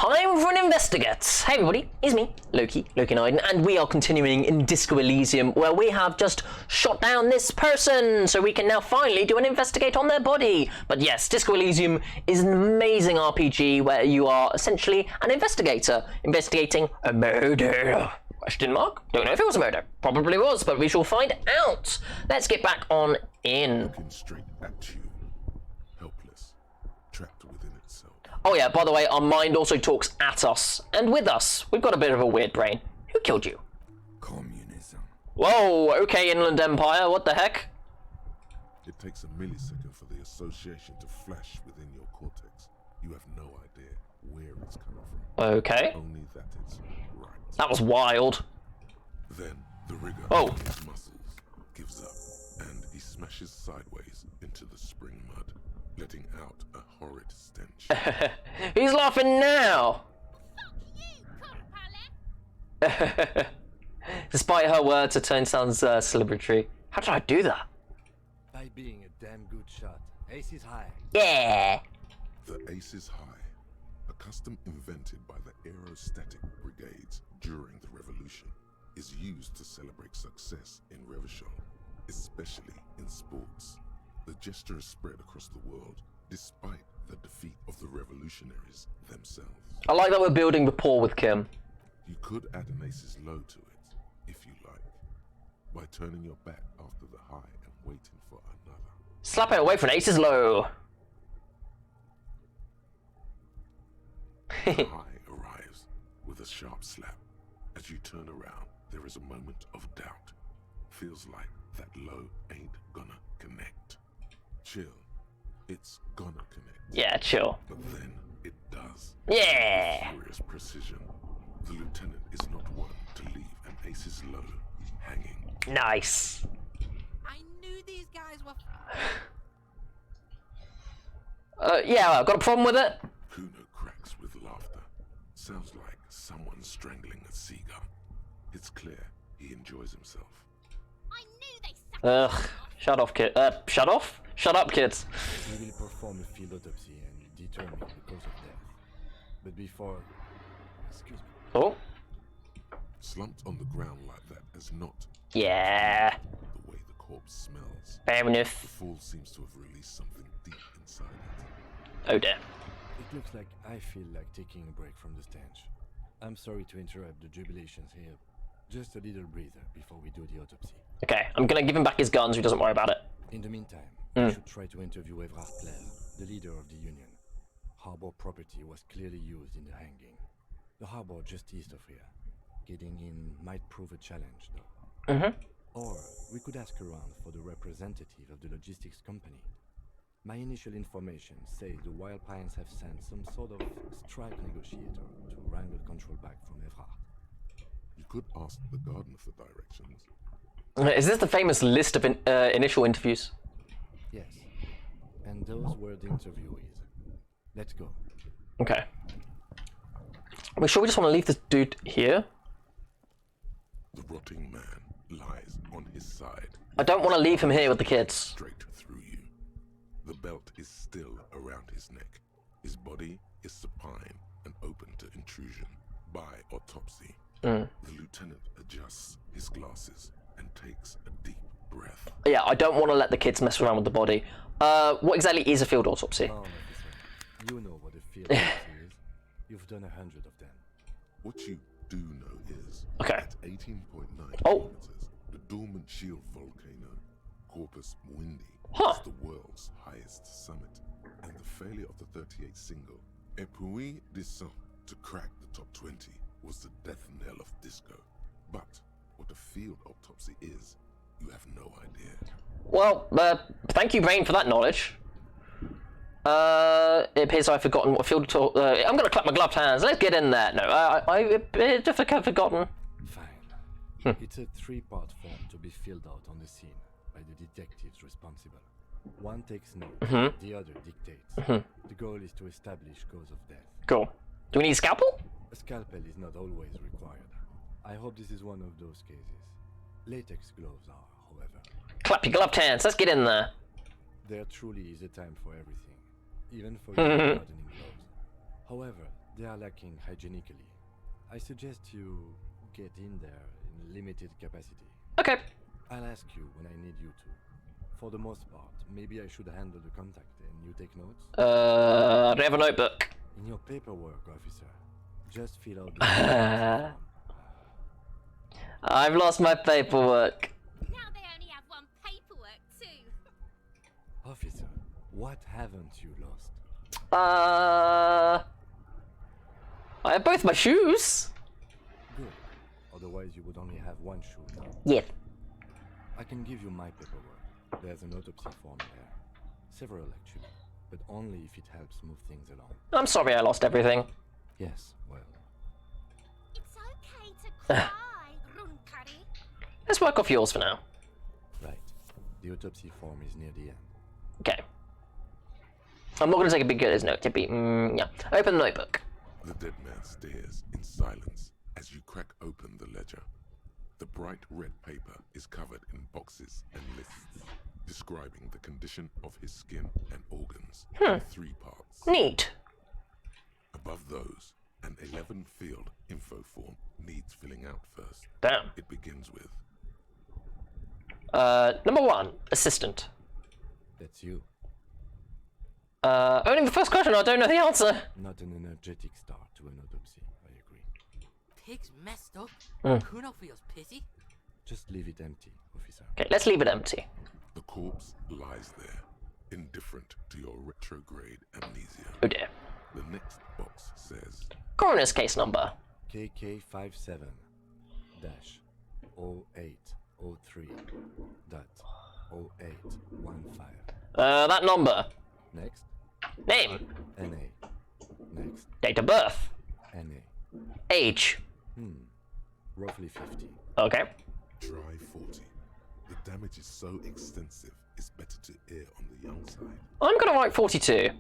Time for an investigate. Hey everybody, it's me, Loki, Lokinoid, and we are continuing in Disco Elysium, where we have just shot down this person, so we can now finally do an investigate on their body. But yes, Disco Elysium is an amazing RPG where you are essentially an investigator, investigating a murder. Question mark? Don't know if it was a murder. Probably was, but we shall find out. Let's get back on in. Looking straight at you, helpless, trapped within itself. Oh yeah, by the way, our mind also talks at us and with us. We've got a bit of a weird brain. Who killed you? Communism. Whoa, okay, Inland Empire, what the heck? It takes a millisecond for the association to flash within your cortex. You have no idea where it's coming from. Okay. Only that it's right. That was wild. Then the rigor Oh. of his muscles gives up, and he smashes sideways into the spring mud, letting out a horrid stench. He's laughing now. Despite her words, her tone sounds celebratory. How did I do that? By being a damn good shot. Ace is high. Yeah. The Ace is High, a custom invented by the aerostatic brigades during the revolution, is used to celebrate success in Revachol, especially in sports. The gesture is spread across the world, despite the defeat of the revolutionaries themselves. I like that we're building rapport with Kim. You could add an Ace's Low to it, if you like, by turning your back after the high and waiting for another. Slap it away from Ace's Low. The high arrives with a sharp slap. As you turn around, there is a moment of doubt. Feels like that low ain't gonna connect. Chill. It's gonna connect. Yeah, chill. But then it does. Yeah. With furious precision. The lieutenant is not one to leave an Ace's Low hanging. Nice. I knew these guys were. Yeah, I've got a problem with it. Kuno cracks with laughter. Sounds like someone strangling a seagull. It's clear he enjoys himself. I knew they sucked. Ugh. Shut off, kid. Shut off? Shut up, kids. We will perform a field autopsy and determine the cause of death. But before... Excuse me. Oh. Slumped on the ground like that is not Yeah. the way the corpse smells. Fair The enough. fall seems to have released something deep inside it. Oh dear. It looks like I feel like taking a break from the stench. I'm sorry to interrupt the jubilations here. Just a little breather before we do the autopsy. Okay, I'm gonna give him back his gun so he doesn't worry about it. In the meantime, we should try to interview BRRRR, the leader of the Union. Harbor property was clearly used in the hanging. The harbor just east of here. Getting in might prove a challenge, though. Mm-hmm. Or we could ask around for the representative of the logistics company. My initial information says the Wild Pines have sent some sort of strike negotiator to wrangle control back from BRRRR. You could ask the garden for directions. Is this the famous list of initial interviews? Yes, and those were the interviewees. Let's go. Okay. Are we sure we just want to leave this dude here? The rotting man lies on his side, I don't want to leave him here with the kids. straight through you. The belt is still around his neck. His body is supine and open to intrusion by autopsy. The lieutenant adjusts his glasses and takes a deep breath. Yeah, I don't want to let the kids mess around with the body. What exactly is a field autopsy? Oh, officer, you know what a field autopsy is. You've done 100 of them. What you do know is Okay. at 18.9 Oh. kilometers, the dormant shield volcano, Corpus Mundi, Huh. is the world's highest summit, and the failure of the 38 single, Epui Descent, to crack the top 20 was the death knell of disco. But what a field autopsy is, you have no idea. Well, thank you, Brain, for that knowledge. It appears I've forgotten what field I'm gonna clap my gloved hands. Let's get in there. No, I appear to have forgotten. Fine. It's a 3-part form to be filled out on the scene by the detectives responsible. One takes note, the other dictates. The goal is to establish cause of death. Cool. Do we need a scalpel? A scalpel is not always required. I hope this is one of those cases. Latex gloves are, however. Clap your gloved hands. Let's get in there. There truly is a time for everything, even for your gardening gloves. However, They are lacking hygienically. I suggest you get in there in limited capacity. Okay. I'll ask you when I need you to. For the most part, maybe I should handle the contact and you take notes? I don't have a notebook. In your paperwork, officer, just fill out the I've lost my paperwork. Now they only have one paperwork too. Officer, what haven't you lost? I have both my shoes. Good. Otherwise you would only have one shoe now. Yeah. I can give you my paperwork. There's an autopsy form there. Several actually, but only if it helps move things along. I'm sorry I lost everything. Yes, well, It's okay to cry, Runkari. Let's work off yours for now. right. The autopsy form is near the end. Okay. I'm not going to take a big at his note. Yeah. Open the notebook. The dead man stares in silence as you crack open the ledger. The bright red paper is covered in boxes and lists, describing the condition of his skin and organs in 3 parts. Neat. Above those, an 11-field info form needs filling out first. Damn. It begins with Number 1, assistant. That's you. Only the first question, I don't know the answer. Not an energetic start to an autopsy, I agree. Pig's messed up. Kuno feels pity. Just leave it empty, officer. Okay, let's leave it empty. the corpse lies there, indifferent to your retrograde amnesia. Oh dear. The next box says Coroner's case number. KK57-0803.0815. That number. Next, Name. NA. Next, Date of birth. NA. Age. Roughly 50. Okay. try 40. The damage is so extensive, it's better to err on the young side. I'm gonna write 42.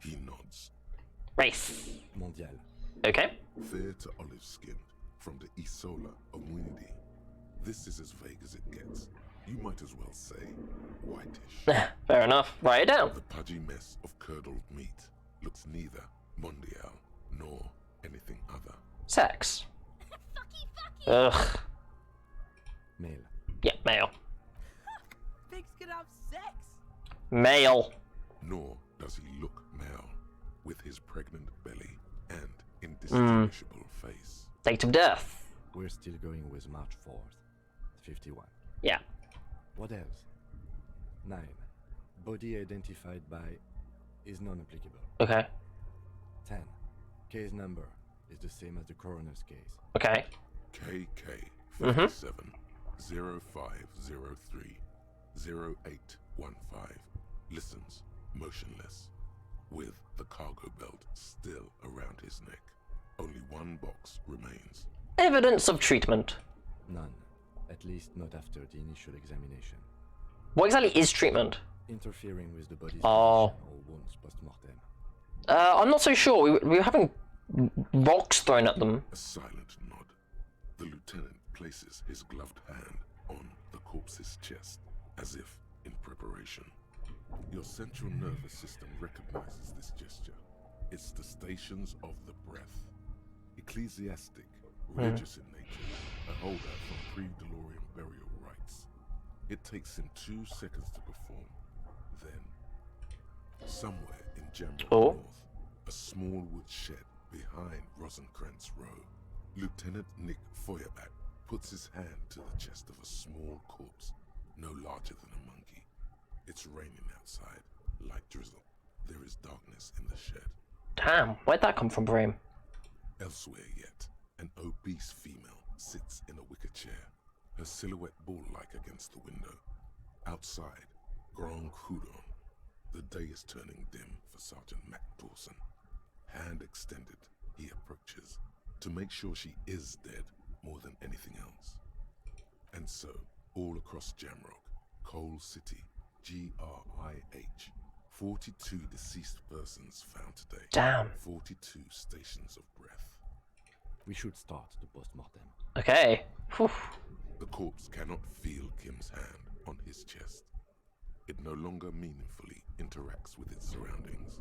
He nods. Race. Mondial. Okay. Fair to olive-skinned, from the Isola of Muindi. This is as vague as it gets. You might as well say whitish. Fair enough. Write it down. The pudgy mess of curdled meat looks neither mondial nor anything other. Sex. Fucky. Ugh. Male. Yeah, male. Pigs can have sex. Male. Nor does he look male, with his pregnant belly and indistinguishable face. Date of death. We're still going with March 4th. 51. Yeah. What else? 9. Body identified by is non-applicable. Okay. 10. Case number is the same as the coroner's case. Okay. KK 57 0503 0815 listens motionless, with the cargo belt still around his neck. Only one box remains. Evidence of treatment. None. At least not after the initial examination. What exactly is treatment? Interfering with the body's Oh. position or wounds post-mortem. I'm not so sure. We were having rocks thrown at them. A silent nod. The lieutenant places his gloved hand on the corpse's chest, as if in preparation. Your central nervous system recognizes this gesture. It's the stations of the breath. Ecclesiastic, religious in nature, a holdout from pre-Delorian burial rites. It takes him 2 seconds to perform. Then, somewhere in Jamrock North, a small wood shed behind Rosenkrantz Row, Lieutenant Nick Feuerbach puts his hand to the chest of a small corpse, no larger than a monkey. It's raining outside, light drizzle. There is darkness in the shed. Damn, where'd that come from, Bream? Elsewhere yet, an obese female sits in a wicker chair, her silhouette bull-like against the window. Outside, Grand Coudon. The day is turning dim for Sergeant Mac Dawson. Hand extended, he approaches, to make sure she is dead more than anything else. And so, all across Jamrock, Coal City, GRIH, 42 deceased persons found today. Damn. 42 stations of breath. We should start the post-mortem. Okay. Whew. The corpse cannot feel Kim's hand on his chest. It no longer meaningfully interacts with its surroundings.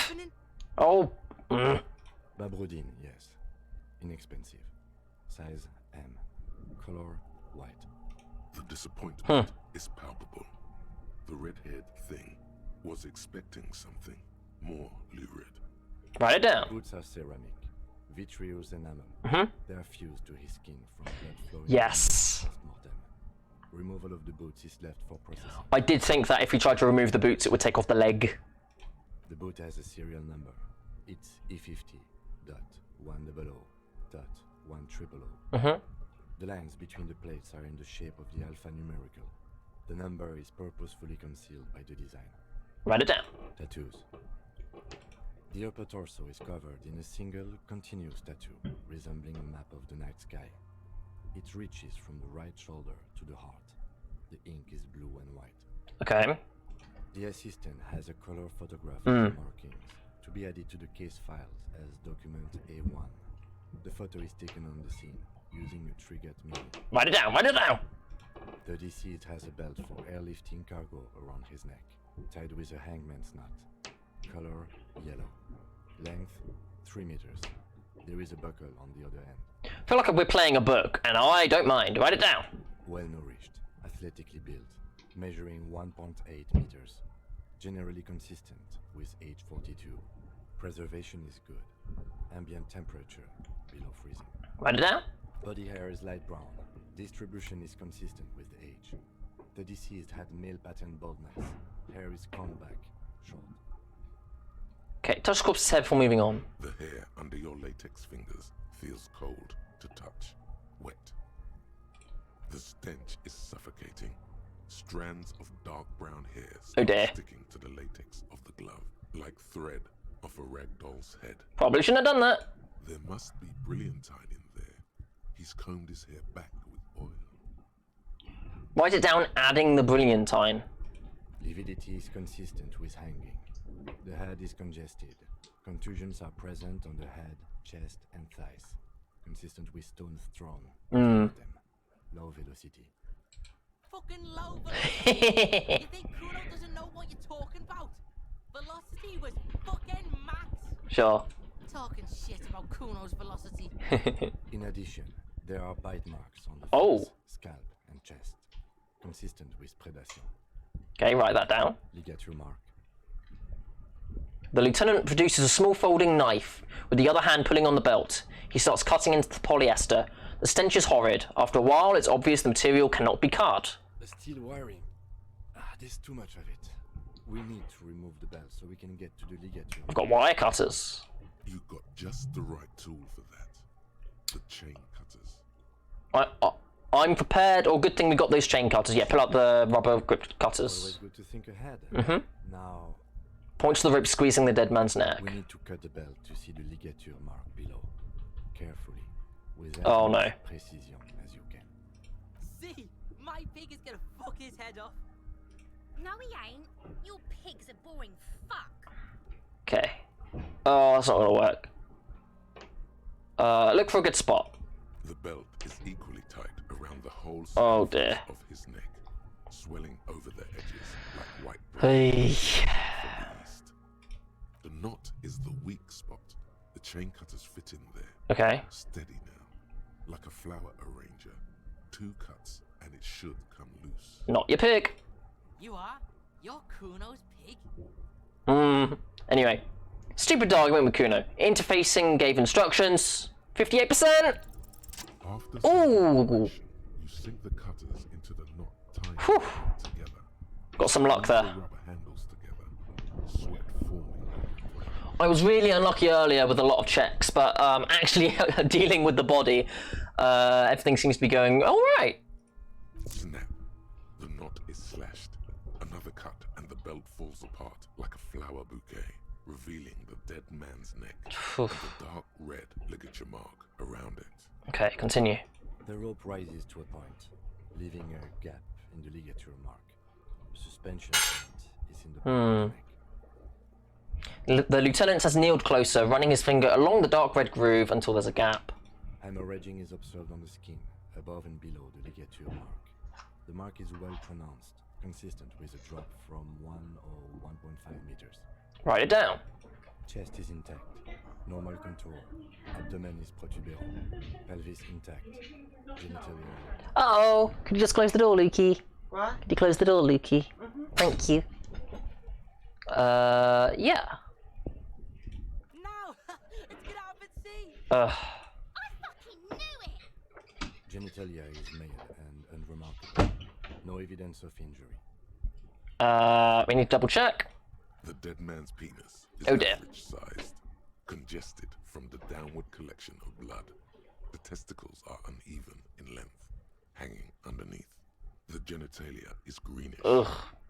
happening? Oh. Babrodine, yes. Inexpensive. Size M. Color white. The disappointment is palpable. The red-haired thing was expecting something more lurid. Write it down. Boots are ceramic. Vitreous enamel. They are fused to his skin from blood flowing. Yes. Post-mortem. Removal of the boots is left for processing. I did think that if we tried to remove the boots, it would take off the leg. The boot has a serial number. It's E50.100.100. The lines between the plates are in the shape of the alphanumerical. The number is purposefully concealed by the design. Write it down. Tattoos. The upper torso is covered in a single, continuous tattoo, resembling a map of the night sky. It reaches from the right shoulder to the heart. The ink is blue and white. Okay. The assistant has a color photograph of the markings to be added to the case files as document A1. The photo is taken on the scene using a triggered mini. Write it down. Write it down. The deceased has a belt for airlifting cargo around his neck, tied with a hangman's knot. Color yellow. Length 3 meters. There is a buckle on the other end. I feel like we're playing a book, and I don't mind. Write it down. Well nourished, athletically built, measuring 1.8 meters. Generally consistent with age 42. Preservation is good. Ambient temperature below freezing. Write it down. Body hair is light brown. Distribution is consistent with age. The deceased had male pattern baldness. Hair is combed back, short. Okay, touch the corpse's head before moving on. The hair under your latex fingers feels cold to touch, wet. The stench is suffocating. Strands of dark brown hairs Oh dear. sticking to the latex of the glove, like thread off a rag doll's head. Probably shouldn't have done that. There must be brilliantine in there. He's combed his hair back with oil. Write it down, adding the brilliantine. Lividity is consistent with hanging. The head is congested. Contusions are present on the head, chest, and thighs. Consistent with stones thrown. Them. Low velocity. Fucking low velocity. You think Kuno doesn't know what you're talking about? Velocity was fucking max. Sure. Talking shit about Kuno's velocity. In addition, there are bite marks on the face, scalp, and chest. Consistent with predation. Okay, write that down. Ligature mark. The lieutenant produces a small folding knife, with the other hand pulling on the belt. He starts cutting into the polyester. The stench is horrid. After a while, it's obvious the material cannot be cut. The steel wiring. There's too much of it. We need to remove the belt so we can get to the ligature. I've got wire cutters. You got just the right tool for that. The chain cutters. I'm prepared. Or good thing we got those chain cutters. Yeah, pull out the rubber grip Always cutters. good to think ahead. Now, Point to the rope squeezing the dead man's neck. we need to cut the belt to see the ligature mark below. Carefully. With as Oh, much no. precision as you can. See, my pig is gonna fuck his head off. No, he ain't. Your pig's a boring fuck. Okay. Oh, that's not gonna work. Look for a good spot. The belt is equally tight around the whole Oh, surface dear. of his neck, swelling over the edges like white bread Hey. from the east. The knot is the weak spot. The chain cutters fit in there. Okay. Steady now, like a flower arranger. 2 cuts and it should come loose. Not your pig. You are? You're Kuno's pig? Anyway. Stupid argument with Kuno. Interfacing gave instructions. 58%! After Ooh. some preparation, you sink the cutters into the knot, tying Whew. them together. Got some luck The there. rubber handles together, sweat forming on the ground. I was really unlucky earlier with a lot of checks, but actually dealing with the body, everything seems to be going alright. Snap. The knot is slashed. Another cut and the belt falls apart like a flower bouquet, revealing the dead man's neck and the dark red ligature mark around it. Okay, continue. The rope rises to a point, leaving a gap in the ligature mark. Suspension point is in the neck. The lieutenant has kneeled closer, running his finger along the dark red groove until there's a gap. Hemorrhaging is observed on the skin, above and below the ligature mark. The mark is well pronounced, consistent with a drop from 1 or 1.5 meters. Write it down. Chest is intact, normal contour. Abdomen is protuberant, pelvis intact, genitalia. Uh-oh. Could you just close the door, Lukey? What? Could you close the door, Lukey? Thank you. Yeah. Now, let's get out and see. Ugh. I fucking knew it! Genitalia is male and unremarkable. No evidence of injury. We need to double check. The dead man's penis is Oh dear. average sized, congested from the downward collection of blood. The testicles are uneven in length, hanging underneath. The genitalia is greenish. Ugh.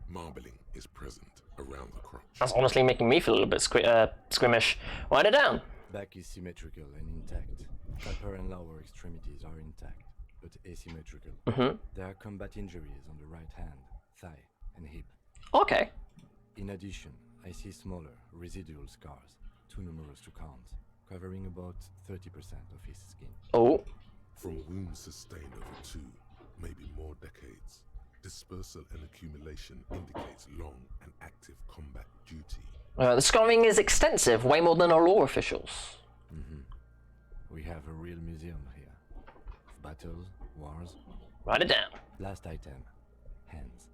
Marbling is present around the crotch. That's honestly making me feel a little bit squeamish. Write it down. Back is symmetrical and intact. Upper and lower extremities are intact, but asymmetrical. There are combat injuries on the right hand, thigh, and hip. Okay. In addition, I see smaller, residual scars, too numerous to count, covering about 30% of his skin. Oh. From wounds sustained over 2, maybe more decades, dispersal and accumulation indicates long and active combat duty. The scarring is extensive, way more than our law officials. We have a real museum here. Of battles, wars. Write it down. Last item, hands.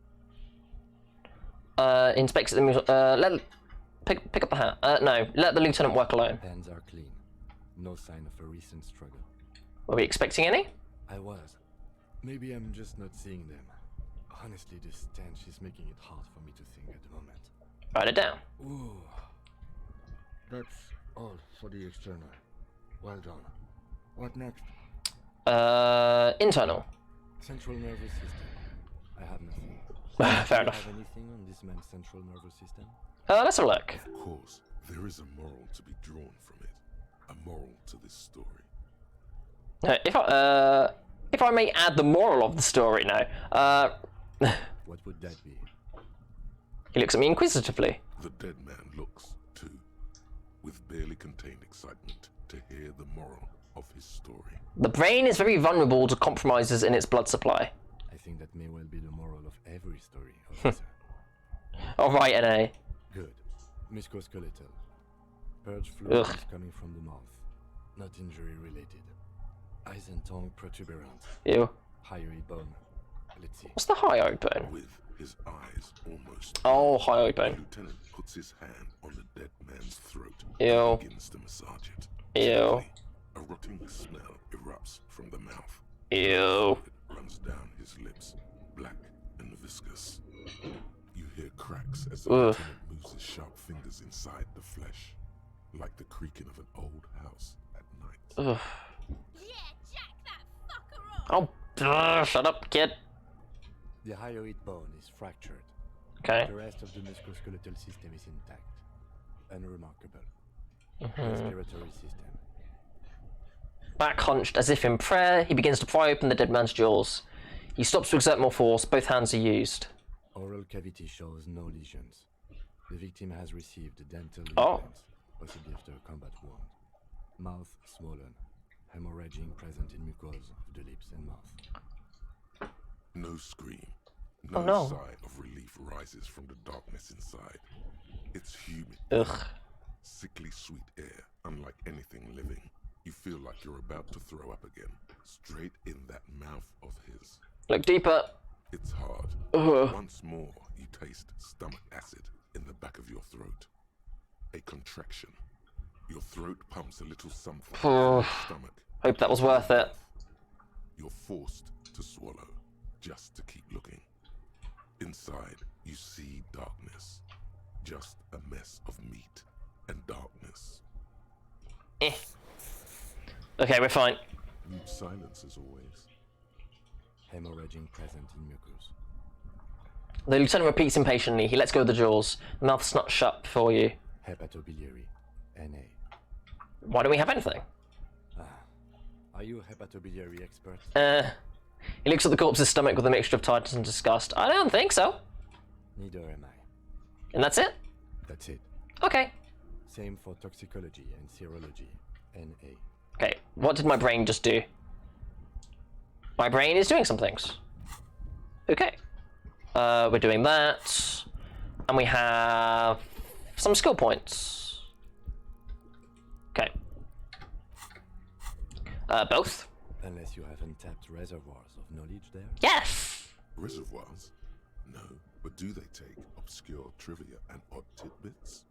Inspects the museum. Pick up the hat. No, let the lieutenant work alone. Hands are clean. No sign of a recent struggle. Were we expecting any? I was. Maybe I'm just not seeing them. Honestly, this stench is making it hard for me to think at the moment. Write it down. Ooh. That's all for the external. Well done. What next? Internal. Central nervous system. I have nothing. Fair Do you enough. have anything on this man's central nervous system? Let's have a look. Of course, there is a moral to be drawn from it. A moral to this story. If I may add the moral of the story now. What would that be? He looks at me inquisitively. The dead man looks, too, with barely contained excitement to hear the moral of his story. The brain is very vulnerable to compromises in its blood supply. I think that may well be the moral of every story, officer. Alright, NA. Good. Musculoskeletal. Purge fluid Ugh. is coming from the mouth. Not injury related. Eyes and tongue protuberant. Ew. Hyoid bone. Let's see. What's the hyoid bone? With his eyes almost Oh, hyoid the bone. lieutenant puts his hand on the dead man's throat Ew. and begins to massage it. Ew. Suddenly, a rotting smell erupts from the mouth. Ew. It runs down his lips, black and viscous. You hear cracks as the Ugh. lieutenant moves his sharp fingers inside the flesh, like the creaking of an old house at night. Ugh. Yeah, jack that fucker off! Oh, shut up, kid. The hyoid bone is fractured. Okay. The rest of the musculoskeletal system is intact. Unremarkable. Respiratory system. Back hunched as if in prayer, he begins to pry open the dead man's jaws. He stops to exert more force, both hands are used. Oral cavity shows no lesions. The victim has received dental Oh. implants, possibly after a combat wound. Mouth swollen. Hemorrhaging present in mucosa of the lips and mouth. No scream, Oh, no no. sigh of relief rises from the darkness inside. It's humid, Ugh. sickly sweet air, unlike anything living. You feel like you're about to throw up again, straight in that mouth of his. Look deeper. It's hard. Ugh. Once more, you taste stomach acid in the back of your throat. A contraction. Your throat pumps a little something from your stomach. Hope that was worth it. You're forced to swallow, just to keep looking. Inside, you see darkness. Just a mess of meat and darkness. Eh. Okay, we're fine. Mute silence as always. Hemorrhaging present in mucus. The lieutenant repeats impatiently. He lets go of the jaws. The mouth's not shut for you. Hepatobiliary. NA. Why don't we have anything? Are you a hepatobiliary expert? He looks at the corpse's stomach with a mixture of tiredness and disgust. I don't think so. Neither am I. And that's it? That's it. Okay. Same for toxicology and serology. NA. Okay, what did my brain just do? My brain is doing some things. Okay. We're doing that. And we have some skill points. Okay. Both? Unless you have untapped reservoirs of knowledge there. Yes! Reservoirs? No, but do they take obscure trivia and odd tidbits?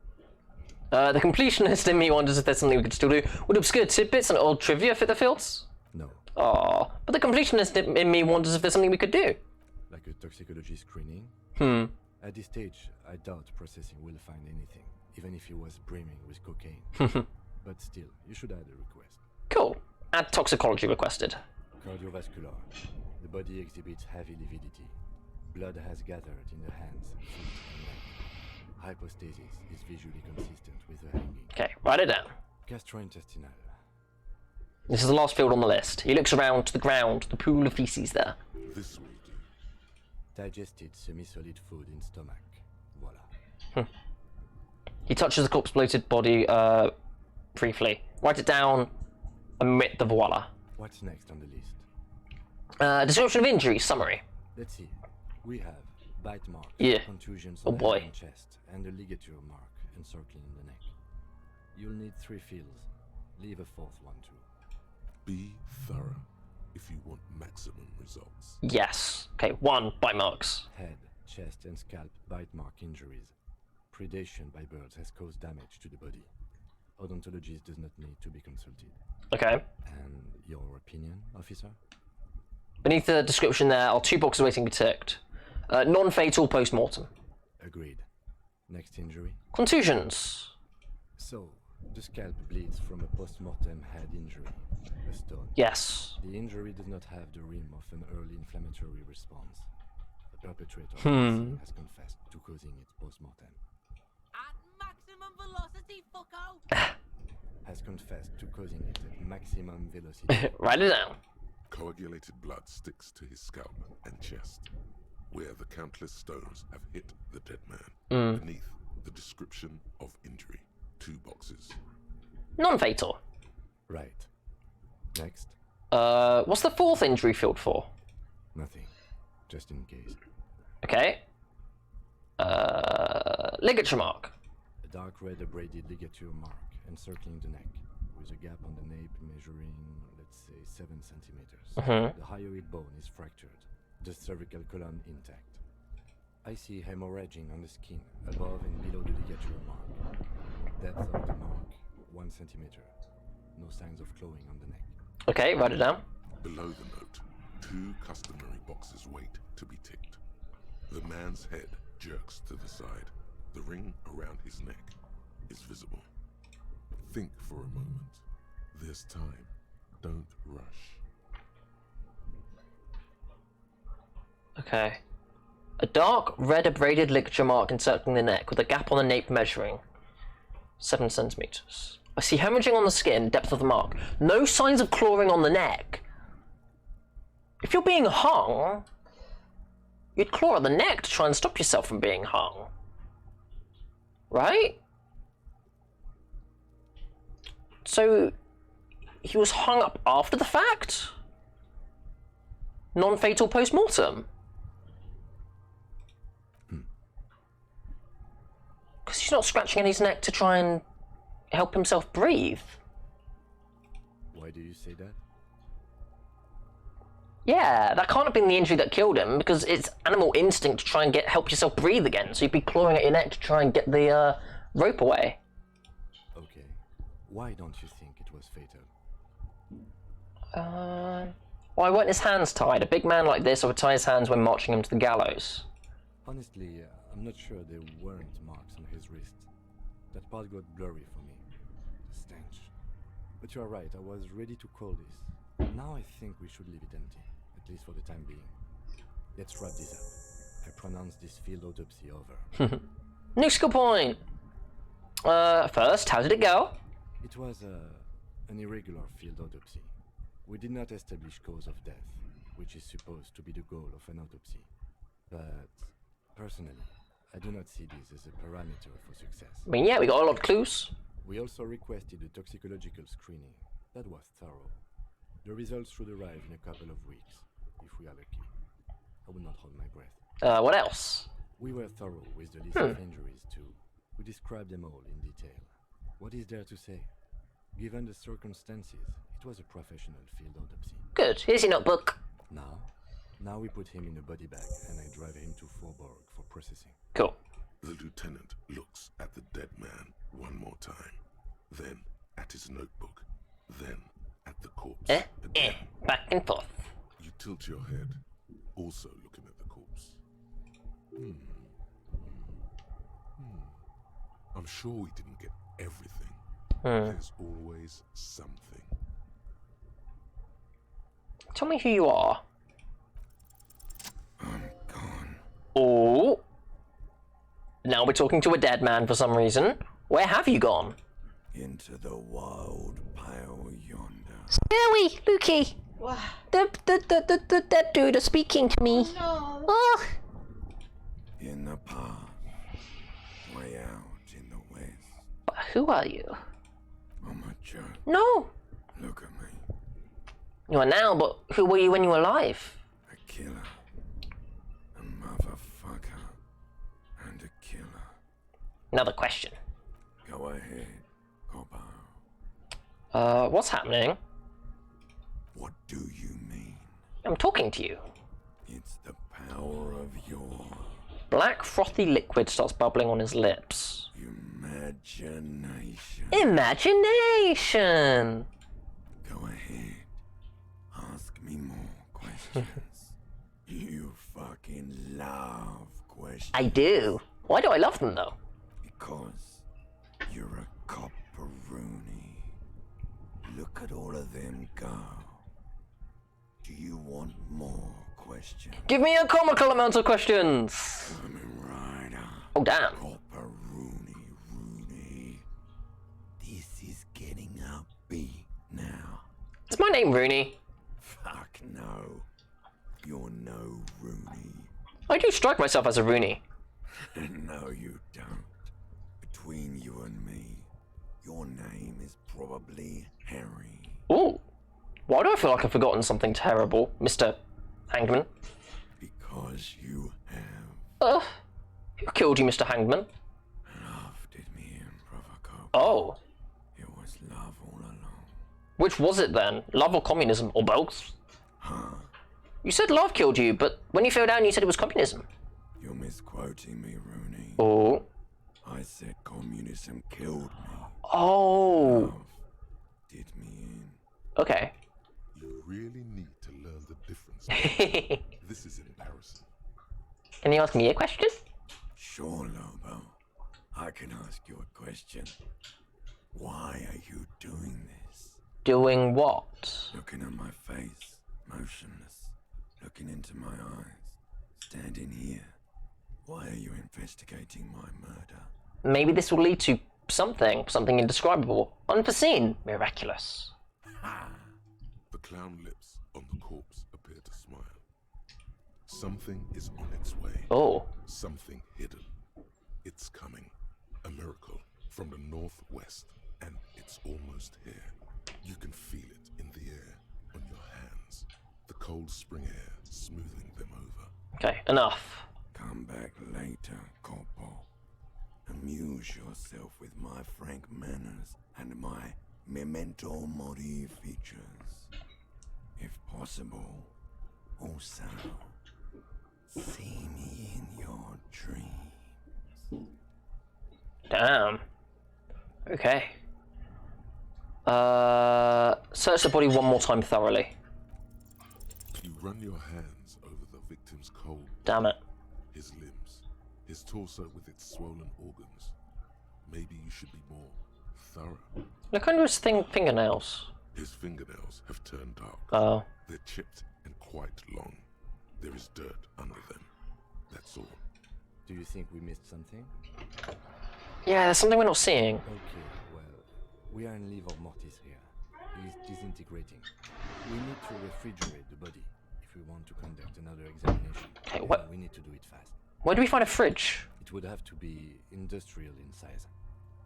The completionist in me wonders if there's something we could still do. Would obscure tidbits and old trivia fit the fields? No. Aww. But the completionist in me wonders if there's something we could do. Like a toxicology screening? At this stage, I doubt processing will find anything, even if it was brimming with cocaine. But still, you should add a request. Cool. Add toxicology requested. Cardiovascular. The body exhibits heavy lividity. Blood has gathered in the hands, feet, and neck. Hypostasis is visually consistent with the hanging. Okay, write it down. Gastrointestinal. This is the last field on the list. He looks around to the ground, the pool of feces there. This will do. Digested semi-solid food in stomach. Voila. He touches the corpse-bloated body briefly. Write it down, omit the voila. What's next on the list? Description of injury, summary. Let's see. We have bite marks, Yeah. contusions Oh on boy. head and chest, and a ligature mark encircling the neck. You'll need 3 fields. Leave a 4th one too. Be thorough if you want maximum results. Yes. Okay, 1, bite marks. Head, chest, and scalp bite mark injuries. Predation by birds has caused damage to the body. Odontologist does not need to be consulted. Okay. And your opinion, officer? Beneath the description there are 2 boxes waiting to be ticked. Non-fatal post-mortem. Agreed. Next injury? Contusions. So, the scalp bleeds from a post-mortem head injury. A stone. Yes. The injury does not have the rim of an early inflammatory response. The perpetrator has confessed to causing it post-mortem. At maximum velocity, fucko! Has confessed to causing it at maximum velocity. Write it down. Coagulated blood sticks to his scalp and chest, where the countless stones have hit the dead man. Beneath the description of injury, 2 boxes. Non-fatal. Right. Next? What's the 4th injury field for? Nothing. Just in case. Okay. Ligature mark. A dark red abraded ligature mark encircling the neck, with a gap on the nape measuring, let's say, 7 centimeters. The hyoid bone is fractured, the cervical column intact. I see hemorrhaging on the skin, above and below the ligature mark. Depth of the mark, 1 centimeter. No signs of clawing on the neck. Okay, write it down. Below the note, 2 customary boxes wait to be ticked. The man's head jerks to the side. The ring around his neck is visible. Think for a moment. There's time. Don't rush. Okay. A dark red abraded ligature mark encircling the neck with a gap on the nape measuring 7 centimeters. I see hemorrhaging on the skin, depth of the mark. No signs of clawing on the neck. If you're being hung, you'd claw at the neck to try and stop yourself from being hung. Right? So, he was hung up after the fact? Non-fatal post-mortem? Because he's not scratching at his neck to try and help himself breathe. Why do you say that? Yeah, that can't have been the injury that killed him, because it's animal instinct to try and help yourself breathe again, so you'd be clawing at your neck to try and get the rope away. Okay. Why don't you think it was fatal? Why weren't his hands tied? A big man like this would tie his hands when marching him to the gallows. Honestly, I'm not sure there weren't marks on his wrist. That part got blurry for me. The stench. But you're right, I was ready to call this. Now I think we should leave it empty, at least for the time being. Let's wrap this up. I pronounce this field autopsy over. New skill point! First, how did it go? It was an irregular field autopsy. We did not establish cause of death, which is supposed to be the goal of an autopsy. But, personally, I do not see this as a parameter for success. I mean, yeah, we got a lot of clues. We also requested a toxicological screening. That was thorough. The results should arrive in a couple of weeks, if we are lucky. I will not hold my breath. What else? We were thorough with the list of injuries too. We described them all in detail. What is there to say? Given the circumstances, it was a professional field autopsy. Good. Here's your notebook. Now we put him in a body bag and I drive him to Forborg for processing. Cool. The lieutenant looks at the dead man one more time, then at his notebook, then at the corpse again. Back and forth. You tilt your head, also looking at the corpse. I'm sure we didn't get everything. There's always something. Tell me who you are. I'm gone. Oh. Now we're talking to a dead man for some reason. Where have you gone? Into the wild pale yonder. Scary, Loki. What? That dude is speaking to me. No. Oh. In the past. Way out in the west. But who are you? I'm a joke. No. Look at me. You are now, but who were you when you were alive? A killer. A motherfucker. And a killer. Another question. Go ahead, Coppo. What's happening? What do you mean? I'm talking to you. It's the power of your Black frothy liquid starts bubbling on his lips. imagination. Imagination! Go ahead. Ask me more questions. You fucking love questions. I do. Why do I love them though? Because you're a copperoonie. Look at all of them go. Do you want more questions? Give me a comical amount of questions! Coming right up. Oh damn. Copperoonie, Rooney. This is getting upbeat now. Is my name Rooney? Fuck no. You're no Rooney. I do strike myself as a Rooney. No, you don't. Between you and me, your name is probably Harry. Ooh. Why do I feel like I've forgotten something terrible, Mr. Hangman? Because you have Who killed you, Mr. Hangman? love did me in Provoco. Oh. It was love all along. Which was it then? Love or communism? Or both? Huh? You said love killed you, but when you fell down you said it was communism. You're misquoting me, Rooney. Oh. I said communism killed me. Oh. Love did me in. Okay. You really need to learn the difference. This is embarrassing. Can you ask me a question? Sure, Lobo. I can ask you a question. Why are you doing this? Doing what? Looking at my face, motionless. Looking into my eyes. Standing here. Why are you investigating my murder? Maybe this will lead to something indescribable, unforeseen, miraculous. The clown lips on the corpse appear to smile. Something is on its way. Oh. Something hidden. It's coming. A miracle from the northwest, and it's almost here. You can feel it in the air, on your hands. The cold spring air smoothing them over. Okay, enough. Come back later, Corpo. Amuse yourself with my frank manners and my memento mori features. If possible, also see me in your dreams. Damn. Okay. Search the body one more time thoroughly. You run your hands over the victim's cold, Damn it. his limbs, his torso with its swollen organs. Maybe you should be more thorough. Look under his fingernails. His fingernails have turned dark. Oh. They're chipped and quite long. There is dirt under them. That's all. Do you think we missed something? Yeah, there's something we're not seeing. Okay, well, we are in livor mortis here. He is disintegrating. We need to refrigerate the body if we want to conduct another examination. Okay, what? And we need to do it fast. Where do we find a fridge? It would have to be industrial in size.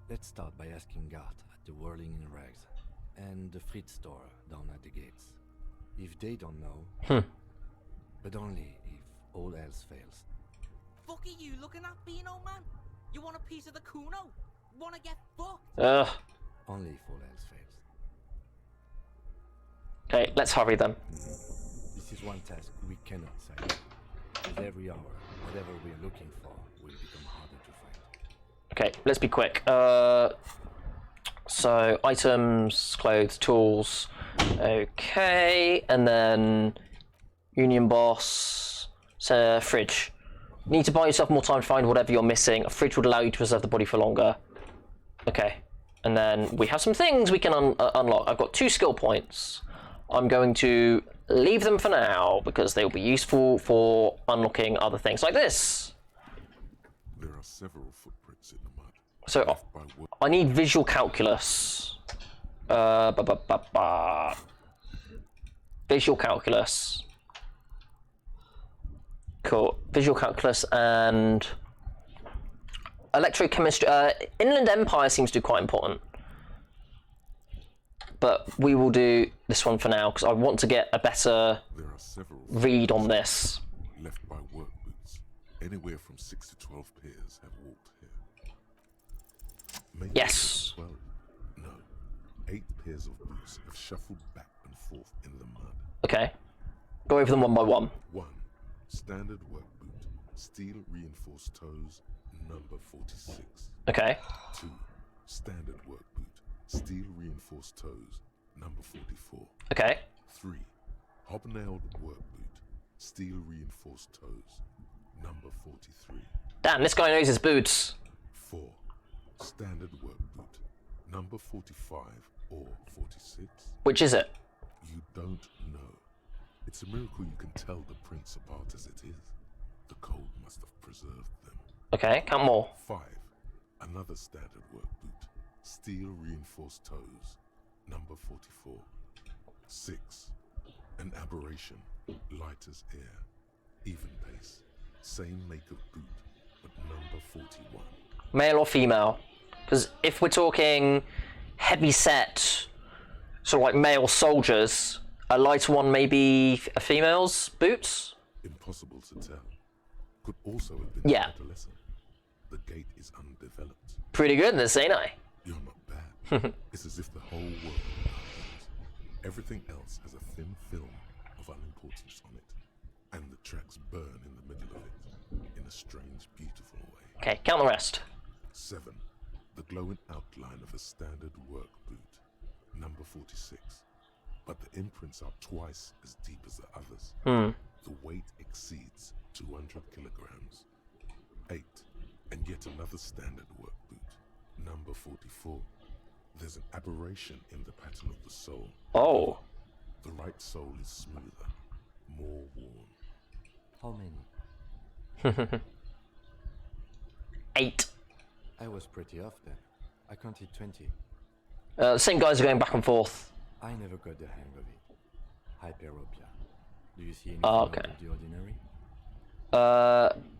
Let's start by asking Gart at the Whirling in Rags and the Fritz store down at the gates. If they don't know, but only if all else fails. Fuck are you looking at, Beano man? You want a piece of the Kuno? Wanna get fucked? Only if all else fails. Okay, let's hurry then. This is one task we cannot say. With every hour, whatever we're looking for will become harder to find. Okay, let's be quick. So, items, clothes, tools. Okay, and then Union Boss. So, fridge. You need to buy yourself more time to find whatever you're missing. A fridge would allow you to preserve the body for longer. Okay, and then we have some things we can unlock. I've got 2 skill points. I'm going to leave them for now because they will be useful for unlocking other things like this. There are several footprints in the mud. So left by work. I need visual calculus. Visual calculus. Cool. Visual calculus and electrochemistry. Inland Empire seems to be quite important. But we will do this one for now because I want to get a better There are several read on this. left by work boots. Anywhere from 6 to 12 pairs have walked here. Maybe Yes. 12? No. 8 pairs of boots have shuffled back and forth in the mud. Okay. Go over them one by one. 1. Standard work boot. Steel reinforced toes. Number 46. Okay. 2. Standard work boot. Steel reinforced toes. Number 44. Okay. 3. Hobnailed work boot. Steel reinforced toes. Number 43. Damn, this guy knows his boots. 4. Standard work boot. Number 45 or 46. Which is it? You don't know. It's a miracle you can tell the prints apart as it is. The cold must have preserved them. Okay, count more. 5. Another standard work boot. Steel reinforced toes. Number 44. 6. An aberration. Light as air. Even pace. Same make of boot, but number 41. Male or female? Because if we're talking heavy set, sort of like male soldiers, a lighter one may be a female's boots? Impossible to tell. Could also have been Yeah. adolescent. The gate is undeveloped. Pretty good in this, ain't I? You're not bad. It's as if the whole world knows. Everything else has a thin film of unimportance on it. And the tracks burn in the middle of it, in a strange, beautiful way. Okay, count the rest. 7. The glowing outline of a standard work boot. Number 46. But the imprints are twice as deep as the others. The weight exceeds 200 kilograms. 8. And yet another standard work boot. Number 44. There's an aberration in the pattern of the sole. Oh. The right sole is smoother, more worn. How many? 8. I was pretty off then. I counted 20. The same guys are going back and forth. I never got the hang of it. Hyperopia. Do you see anything Okay. out of the ordinary?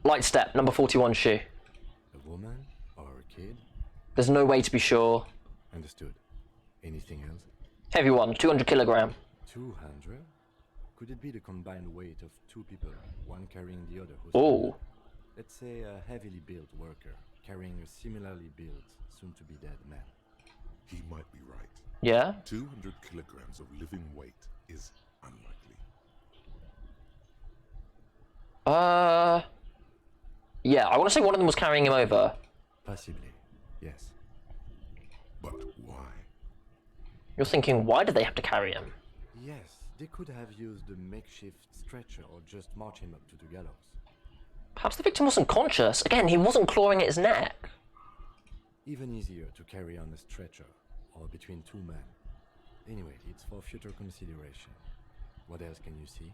Light step, number 41 shoe. A woman or a kid? There's no way to be sure. Understood. Anything else? Heavy one, 200 kilogram. 200? Could it be the combined weight of 2 people, one carrying the other? Who's Oh. Let's say a heavily built worker carrying a similarly built, soon-to-be dead man. He might be right. Yeah? 200 kilograms of living weight is unlikely. Yeah, I want to say one of them was carrying him over. Possibly, yes. But why? You're thinking, why did they have to carry him? Yes, they could have used a makeshift stretcher or just march him up to the gallows. Perhaps the victim wasn't conscious. Again, he wasn't clawing at his neck. Even easier to carry on a stretcher or between 2 men. Anyway, it's for future consideration. What else can you see?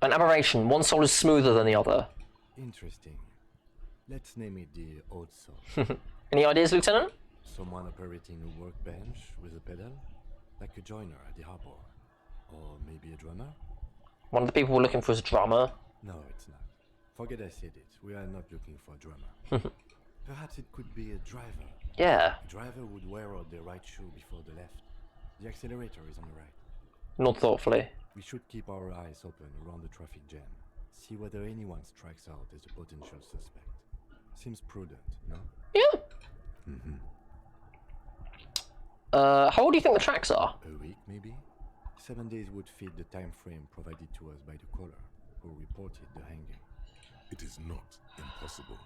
An aberration. One sole is smoother than the other. Interesting. Let's name it the odd sole. Any ideas, Lieutenant? Someone operating a workbench with a pedal? Like a joiner at the harbor. Or maybe a drummer? One of the people we're looking for is a drummer. No, it's not. Forget I said it. We are not looking for a drummer. Perhaps it could be a driver. Yeah. A driver would wear out the right shoe before the left. The accelerator is on the right. Not thoughtfully. We should keep our eyes open around the traffic jam. See whether anyone strikes out as a potential suspect. Seems prudent, no? Yeah. Mm-hmm. How old do you think the tracks are? A week, maybe? 7 days would fit the time frame provided to us by the caller, who reported the hanging. It is not impossible.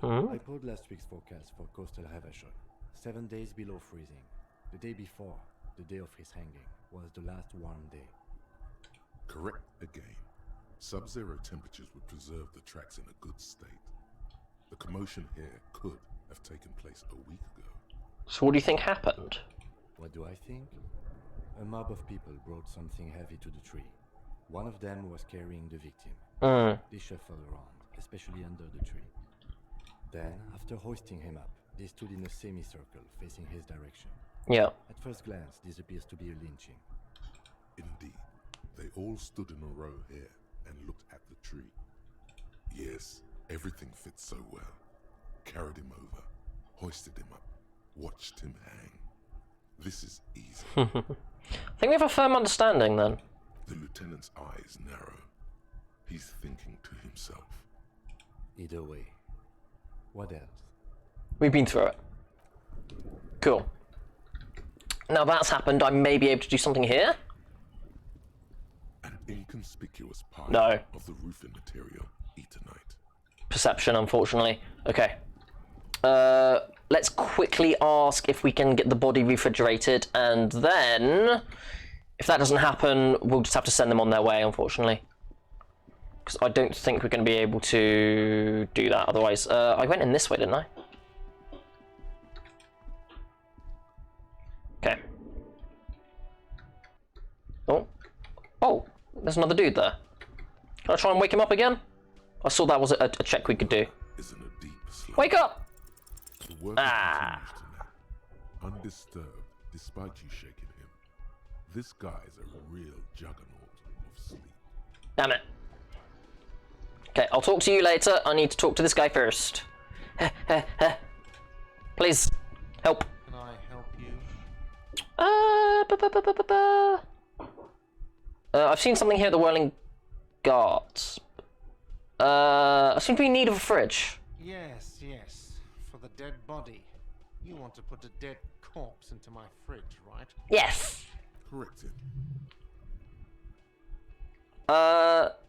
Hmm? I pulled last week's forecast for coastal Havashon. 7 days below freezing. The day before, the day of his hanging, was the last warm day. Correct again. Sub-zero temperatures would preserve the tracks in a good state. The commotion here could have taken place a week ago. So what do you think happened? What do I think? A mob of people brought something heavy to the tree. One of them was carrying the victim. They shuffled around, especially under the tree. Then, after hoisting him up, they stood in a semicircle facing his direction. Yeah. At first glance, this appears to be a lynching. Indeed, they all stood in a row here and looked at the tree. Yes, everything fits so well. Carried him over, hoisted him up, watched him hang. This is easy. I think we have a firm understanding then. The lieutenant's eyes narrow. He's thinking to himself. Either way. What else? We've been through it. Cool. Now that's happened, I may be able to do something here. An inconspicuous part No. of the roofing material, Eternite. Perception, unfortunately. Okay. Let's quickly ask if we can get the body refrigerated, and then, if that doesn't happen, we'll just have to send them on their way, unfortunately. Because I don't think we're going to be able to do that otherwise. I went in this way, didn't I? Okay. Oh. Oh, there's another dude there. Can I try and wake him up again? I saw that was a check we could do. Is in a deep sleep. Wake up! The worker continues to nap, undisturbed despite you shaking him. This guy's a real juggernaut of sleep. Damn it. Okay, I'll talk to you later. I need to talk to this guy first. Please, help. Can I help you? I've seen something here at the Whirling Guards. I seem to be in need of a fridge. Yes, yes. For the dead body. You want to put a dead corpse into my fridge, right? Yes. Correct him.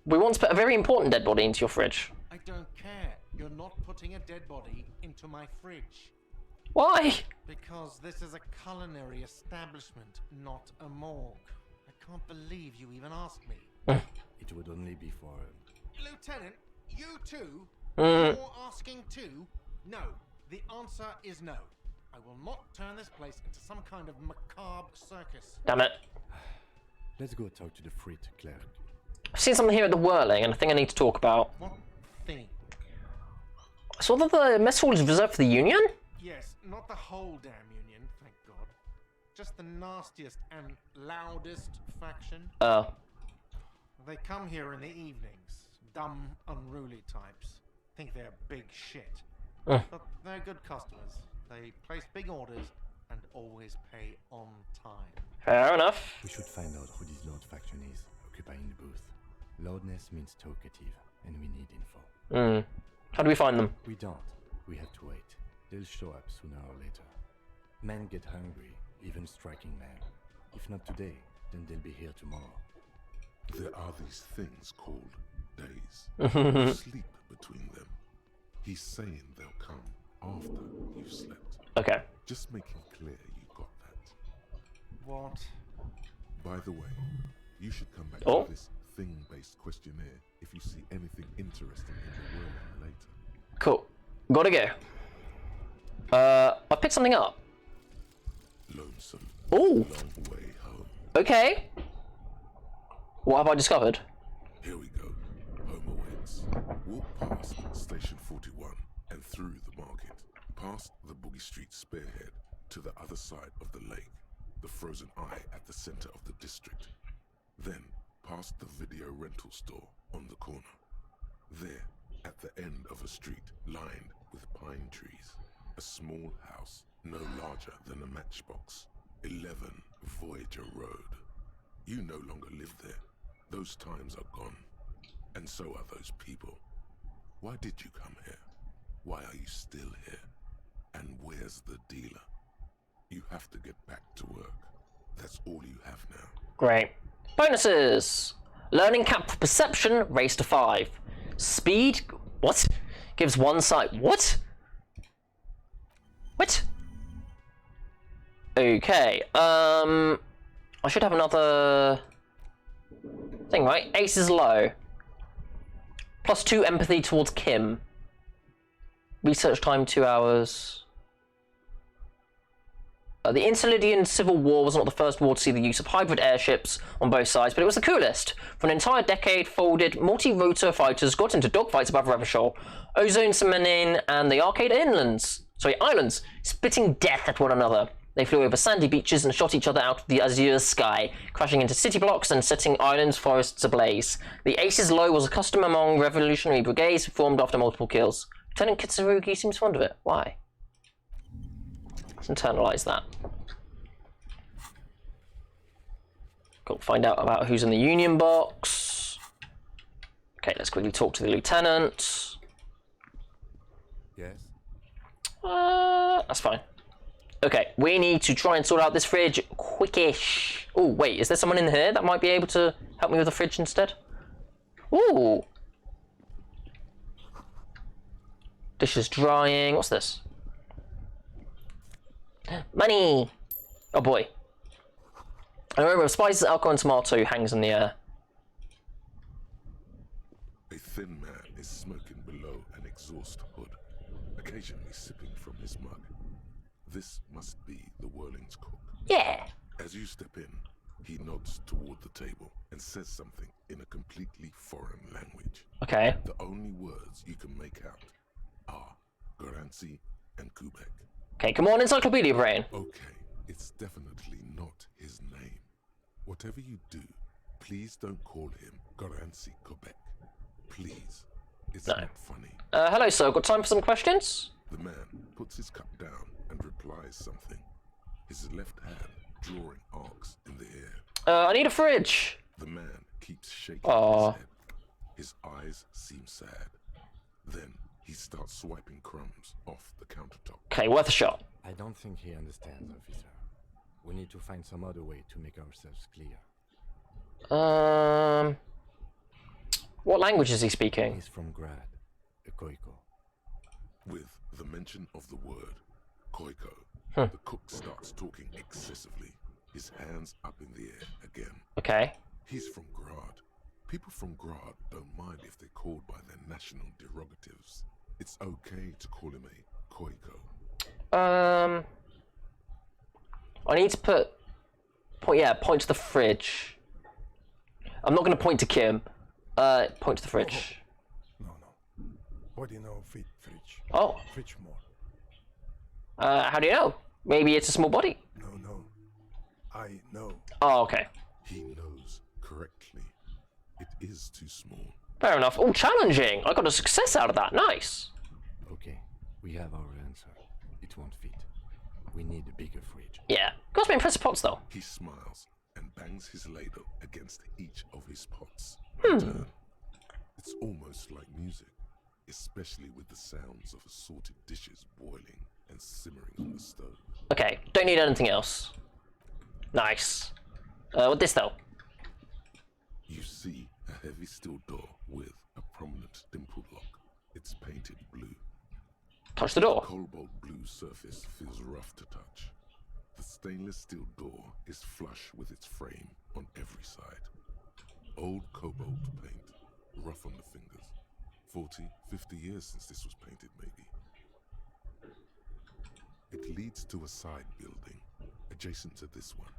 We want to put a very important dead body into your fridge. I don't care. You're not putting a dead body into my fridge. Why? Because this is a culinary establishment, not a morgue. I can't believe you even asked me. It would only be for... Lieutenant, you too? You're asking too? No. The answer is no. I will not turn this place into some kind of macabre circus. Damn it. Let's go talk to the frit clerk. I've seen something here at the Whirling, and I think I need to talk about. What thing? I saw that the mess hall is reserved for the Union? Yes, not the whole damn union, thank God. Just the nastiest and loudest faction. Oh. They come here in the evenings. Dumb, unruly types. Think they're big shit. But they're good customers. They place big orders and always pay on time. Fair enough. We should find out who this loud faction is, occupying the booth. Loudness means talkative, and we need info. How do we find them? We don't. We have to wait. They'll show up sooner or later. Men get hungry, even striking men. If not today, then they'll be here tomorrow. There are these things called days. You sleep between them. He's saying they'll come after you've slept. Okay. Just making clear you got that. What? By the way, you should come back Oh. to this thing-based questionnaire if you see anything interesting in the Whirling later. Cool. Gotta go. I picked something up. Lonesome. Ooh. Long way home. Okay. What have I discovered? Here we go. Home awaits. Walk past Station 41 and through the market, past the Boogie Street spearhead to the other side of the lake, the frozen eye at the center of the district. Then past the video rental store on the corner. There, At the end of a street lined with pine trees, a small house no larger than a matchbox, 11 Voyager Road. You no longer live there. Those times are gone. And so are those people. Why did you come here? Why are you still here? And where's the dealer? You have to get back to work. That's all you have now. Great. Bonuses! Learning cap for perception, raised to 5. Speed, what? Gives 1 side, what? What? Okay, I should have another thing, right? Ace is low. +2 empathy towards Kim. Research time 2 hours. The Interlidian Civil War was not the first war to see the use of hybrid airships on both sides, but it was the coolest. For an entire decade, folded multi-rotor fighters got into dogfights above Revachol, Ozone Semenin, and the Arcade Islands, spitting death at one another. They flew over sandy beaches and shot each other out of the azure sky, crashing into city blocks and setting islands forests ablaze. The Aces Low was a custom among revolutionary brigades formed after multiple kills. Lieutenant Kitsurugi seems fond of it. Why? Let's internalize that. Got to find out about who's in the Union box. Okay, let's quickly talk to the lieutenant. Yes? That's fine. Okay, we need to try and sort out this fridge quickish. Oh, wait, is there someone in here that might be able to help me with the fridge instead? Ooh. Dishes drying. What's this? Money! Oh boy. I remember spices, alcohol, and tomato hangs in the air. A thin man is smoking below an exhaust hood, occasionally sipping from his mug. This must be the Whirling's cook. Yeah! As you step in, he nods toward the table and says something in a completely foreign language. Okay. The only words you can make out are Garancy and Kubek. Okay, come on, Encyclopedia Brain. Okay, it's definitely not his name. Whatever you do, please don't call him Garancy Kubek. Please. It's not funny. Hello, sir. Got time for some questions? The man puts his cup down and replies something, his left hand drawing arcs in the air. I need a fridge. The man keeps shaking Aww. his head. His eyes seem sad. Then he starts swiping crumbs off the countertop. Okay, worth a shot. I don't think he understands, officer. We need to find some other way to make ourselves clear. What language is he speaking? He's from Grad, a Koiko. With the mention of the word Koiko, the cook starts talking excessively, his hands up in the air again. Okay. He's from Grad. People from Grad don't mind if they're called by their national derogatives. It's okay to call him a Koiko. I need to point to the fridge. I'm not going to point to Kim. Point to the fridge. No. What do you know of fridge? Oh. Fridge more. How do you know? Maybe it's a small body. No. I know. Oh, okay. He knows correctly. It is too small. Fair enough. Oh, challenging. I got a success out of that. Nice. Okay, we have our answer. It won't fit. We need a bigger fridge. Yeah. Cost me impressive pots, though. He smiles and bangs his ladle against each of his pots. In turn. It's almost like music, especially with the sounds of assorted dishes boiling and simmering on the stove. Okay, don't need anything else. Nice. What this, though? You see a heavy steel door with a prominent dimpled lock. It's painted blue. Touch the door. Cobalt blue surface feels rough to touch. The stainless steel door is flush with its frame on every side. Old cobalt paint, rough on the fingers. 40, 50 years since this was painted, maybe. It leads to a side building, adjacent to this one.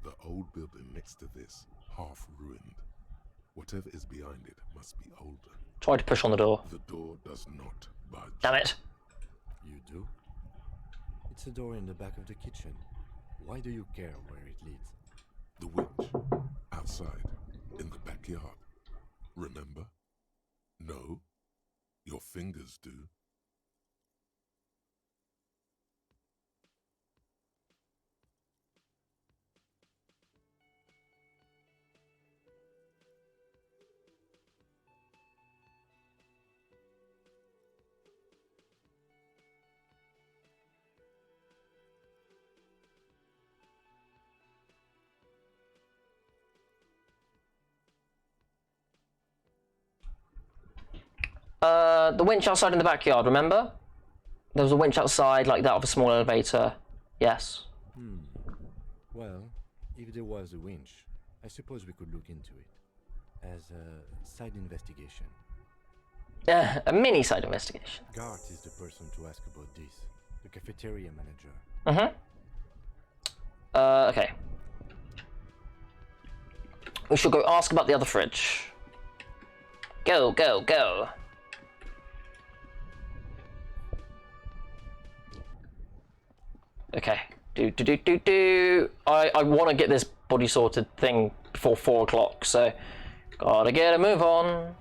The old building next to this, half ruined. Whatever is behind it must be older. Try to push on the door. The door does not budge. Damn it. You do? It's a door in the back of the kitchen. Why do you care where it leads? The winch, outside, in the backyard. Remember? No? Your fingers do. The winch outside in the backyard, remember? There was a winch outside like that of a small elevator. Yes. Well, if there was a winch, I suppose we could look into it. As a side investigation. A mini side investigation. Gart is the person to ask about this. The cafeteria manager. Okay. We should go ask about the other fridge. Go, go, go. Okay. I want to get this body sorted thing before 4 o'clock, so gotta get a move on.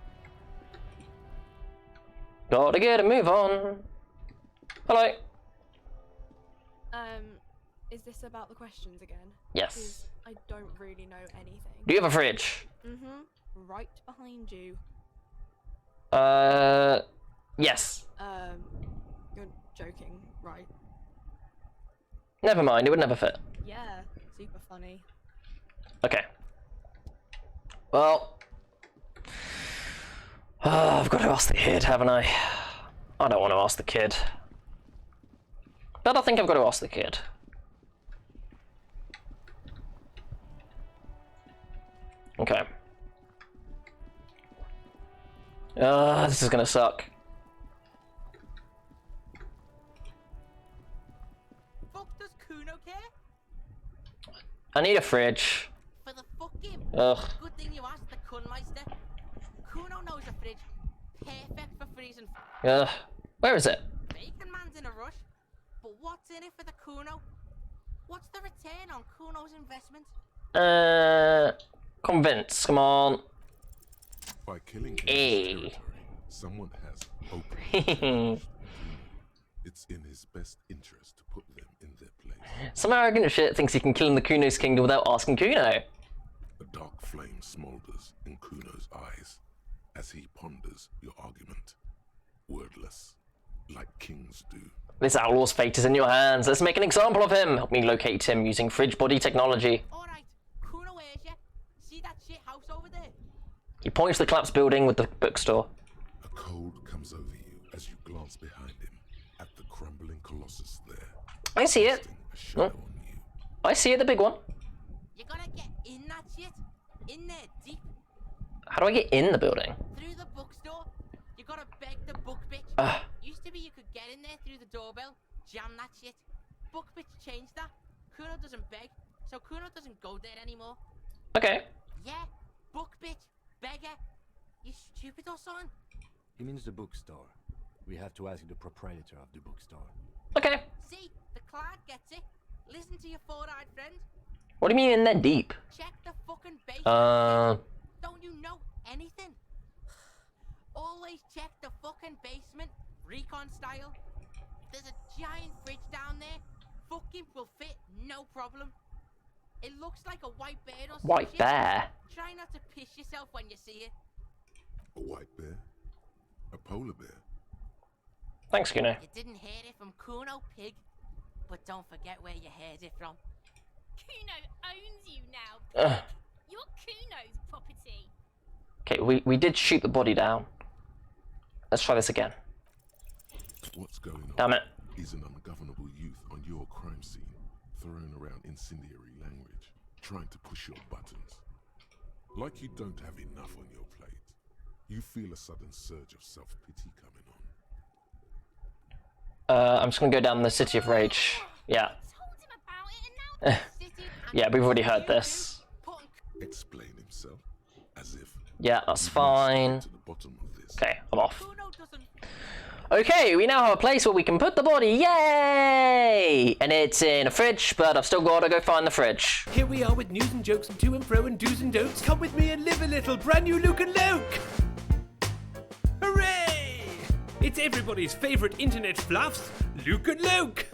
Gotta get a move on. Hello. Is this about the questions again? Yes. Because I don't really know anything. Do you have a fridge? Right behind you. Yes. You're joking, right? Never mind, it would never fit. Yeah, super funny. Okay. Well, I've got to ask the kid, haven't I? I don't want to ask the kid. But I think I've got to ask the kid. Okay. This is gonna suck. Fuck does Kuno care? I need a fridge. For the fucking... Ugh. Good thing you asked the Kunmeister. Kuno knows a fridge. Perfect for freezing. Where is it? Bacon Man's in a rush. But what's in it for the Kuno? What's the return on Kuno's investment? Convince, come on. By killing Hey. his territory, someone has opened. It's in his best interest to put them in their place. Some arrogant shit thinks he can kill in the Kuno's kingdom without asking Kuno. A dark flame smolders in Kuno's eyes as he ponders your argument. Wordless, like kings do. This outlaw's fate is in your hands. Let's make an example of him. Help me locate him using fridge body technology. Alright, Kuno hears you. See that shit house over there? He points to the collapsed building with the bookstore. A cold comes over you as you glance behind him at the crumbling colossus there. I see it. casting a shadow on you. I see it, the big one. You gotta get in that shit. In there, deep. How do I get in the building? Through the bookstore. You gotta beg the book bitch. Used to be you could get in there through the doorbell, jam that shit. Book bitch changed that. Kuno doesn't beg, so Kuno doesn't go there anymore. Okay. Yeah, book bitch, beggar. You stupid or something? He means the bookstore. We have to ask the proprietor of the bookstore. Okay. See, the clerk gets it. Listen to your four-eyed friend. What do you mean in there deep? Check the fucking basement. Uh, Don't you know anything? Always check the fucking basement, recon style. There's a giant fridge down there. Fucking will fit, no problem. It looks like a white bear or something. white bear. Try not to piss yourself when you see it. A white bear? A polar bear? Thanks, Kuno. You didn't hear it from Kuno, pig. But don't forget where you heard it from. Kuno owns you now. Ugh. You're Kuno's property. Okay, we did shoot the body down. Let's try this again. What's going on? Damn it. Is an ungovernable youth on your crime scene, throwing around incendiary language, trying to push your buttons. Like you don't have enough on your plate. You feel a sudden surge of self-pity coming on. I'm just gonna go down the City of Rage. Yeah. Told him about it and now City Yeah, we've already heard this. Explain himself, as if Yeah, that's you must fine. get to the bottom of this. Okay, I'm off. Kuno doesn't. Okay, we now have a place where we can put the body. Yay! And it's in a fridge, but I've still got to go find the fridge. Here we are with news and jokes and to and fro and do's and don'ts. Come with me and live a little. Brand new Luke and Luke. Hooray! It's everybody's favourite internet fluffs, Luke and Luke!